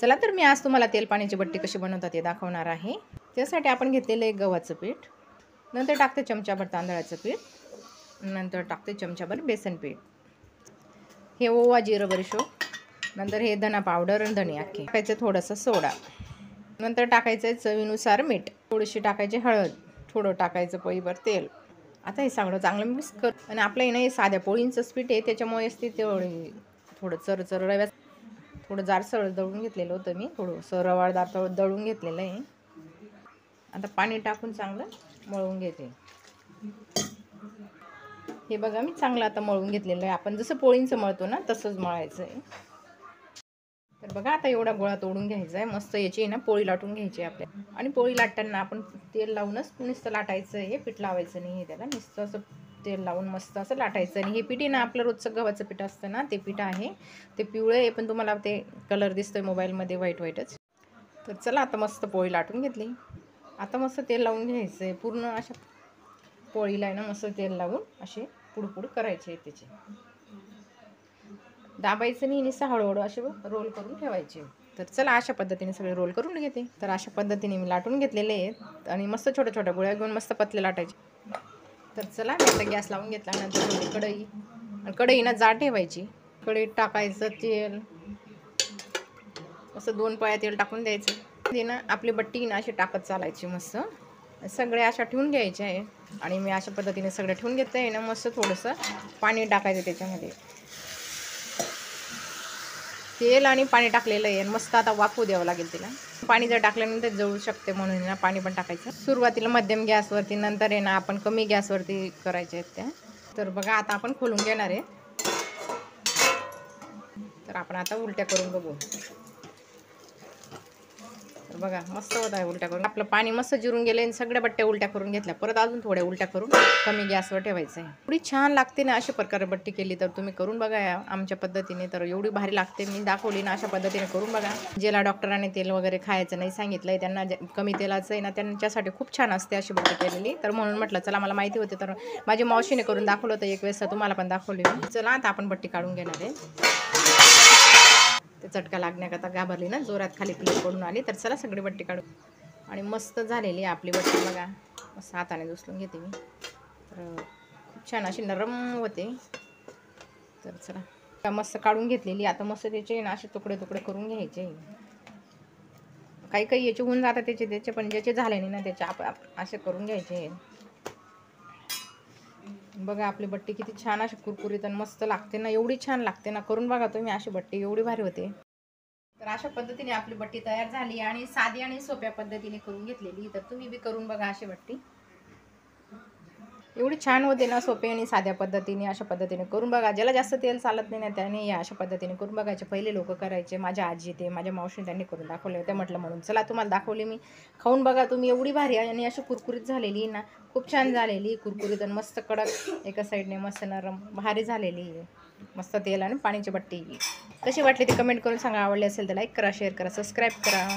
चला तर मी आज तुम्हाला तेल पाण्याची बट्टी कशी बनवतात ते दाखवणार आहे। त्यासाठी आपण घेतलेलं आहे गव्हाचं पीठ, नंतर टाकते चमचाभर तांदळाचं पीठ, नंतर टाकते चमचाभर बेसन पीठ, हे ओवा जिरं बडीशेप, नंतर हे धना पावडर आणि धने अख्खे टाकायचं, थोडंसं सोडा, नंतर टाकायचं चवीनुसार मीठ, थोडीशी टाकायची हळद, थोडं टाकायचं पळीभर तेल। आता हे सगळं चांगलं मिक्स कर आणि आपलं हे साध्या पोळींचं पीठ आहे, त्याच्यामुळेच ते थोडं चरचर रव्यात थोडं जाडसर दळून घेतलेलं होतं मी, थोडंसं रवाळदार दळून घेतलेलं आहे। आता पाणी टाकून चांगलं मळून घेते। हे बघा मी चांगलं आता मळून घेतलेलं आहे। आपण जसं पोळींचं मळतो ना तसंच मळायचं आहे। तर बघा आता एवढा गोळा तोडून घ्यायचा आहे, मस्त याची ना पोळी लाटून घ्यायची आपल्या। आणि पोळी लाटताना आपण तेल लावूनच नुसतं लाटायचं आहे, पीठ लावायचं नाही, त्याला नुसतं असं तेल लावून मस्त असं लाटायचं। आणि हे पीठ आहे ना आपलं रोजचं गव्हाचं पीठ असतं ना, ते पीठ आहे, ते पिवळं आहे, पण तुम्हाला ते कलर दिसतोय मोबाईलमध्ये व्हाईटच। तर चला आता मस्त पोळी लाटून घेतली। आता मस्त तेल लावून घ्यायचं आहे, पूर्ण अशा पोळीला आहे ना मस्त तेल लावून असे पुडपुड करायचे, त्याचे दाबायचं नाही, नुसतं हळूहळू असे रोल करून ठेवायचे। तर चला अशा पद्धतीने सगळे रोल करून घेते। तर अशा पद्धतीने मी लाटून घेतलेले आहेत आणि मस्त छोट्या छोट्या गोळ्या घेऊन मस्त पतले लाटायचे। तर चला मी आता गॅस लावून घेतला, नंतर कढईनं जाड ठेवायची, कढईत टाकायचं तेल, असं 2 पळ्या तेल टाकून द्यायचं। ते ना आपली बट्टी ना अशी टाकत चालायची, मस्त सगळे अशा ठेवून घ्यायचे आहे। आणि मी अशा पद्धतीने सगळे ठेवून घेतलं आहे ना, मस्त थोडंसं पाणी टाकायचं त्याच्यामध्ये, तेल आणि पाणी टाकलेलं आहे, मस्त आता वाफू द्यावं लागेल तिला। पाणी जर टाकल्यानंतर जळू शकते, म्हणून ना पाणी पण टाकायचं। सुरुवातीला मध्यम गॅसवरती, नंतर आहे ना आपण कमी गॅसवरती करायचे आहेत त्या। तर बघा आता आपण खोलून घेणार आहे, तर आपण आता उलट्या करून बघू। तर बघा मस्त होत आहे उलट्या करून, आपलं पाणी मस्त जिरून गेलं आणि सगळ्या बट्ट्या उलट्या करून घेतल्या। परत अजून थोड्या उलट्या करून कमी गॅसवर ठेवायचं आहे। एवढी छान लागते ना अशा प्रकारे बट्टी केली तर, तुम्ही करून बघा आमच्या पद्धतीने, तर एवढी भारी लागते। मी दाखवली ना अशा पद्धतीने करून बघा। ज्याला डॉक्टरांनी तेल वगैरे खायचं नाही सांगितलंय, त्यांना कमी तेलाचं आहे ना, त्यांच्यासाठी खूप छान असते अशी बट्टी केलेली। तर म्हणून म्हटलं चला, मला माहिती होते, तर माझी मावशीने करून दाखवलं होतं एक वेळेस, तुम्हाला पण दाखवली। चला आता आपण बट्टी काढून घेणार आहे। ते चटका लागण्याकरता घाबरली ना, जोरात खाली प्लेट पडून आली। तर चला सगळी बट्टी काढू। आणि मस्त झालेली आपली बट्टी बघा, मस्त हाताने उचलून घेते मी, तर खूप छान अशी नरम होते। तर चला मस्त काढून घेतलेली। आता मस्त त्याचे ना असे तुकडे तुकडे करून घ्यायचे। काही काही याचे होऊन जातात त्याचे, पण ज्याचे झाले नाही ना त्याचे असे करून घ्यायचे। बघा आपली बट्टी किती छान अशी कुरकुरीत आणि मस्त लागते ना, एवढी छान लागते ना, करून बघा तुम्ही अशी बट्टी, एवढी भारी होते। तर अशा पद्धतीने आपली बट्टी तयार झाली आणि साधी आणि सोप्या पद्धतीने करून घेतलेली। तर तुम्ही बी करून बघा अशी बट्टी, एवढी छान होते ना, सोपे आणि साध्या पद्धतीने अशा पद्धतीने करून बघा। ज्याला जास्त तेल चालत नाही ना, त्याने या अशा पद्धतीने करून बघायचे। पहिले लोक करायचे, माझ्या आजी ते माझ्या मावशीने त्यांनी करून दाखवले होते, म्हटलं म्हणून चला तुम्हाला दाखवले मी, खाऊन बघा तुम्ही, एवढी भारी आहे आणि अशी कुरकुरीत झालेली ना, खूप छान झालेली, कुरकुरीत आणि मस्त कडक, एका साईडने मस्त नरम भारी झालेली, मस्त तेल आणि पाण्याची बट्टी। कशी वाटली ती कमेंट करून सांगा। आवडली असेल तर लाईक करा, शेअर करा, सबस्क्राईब करा।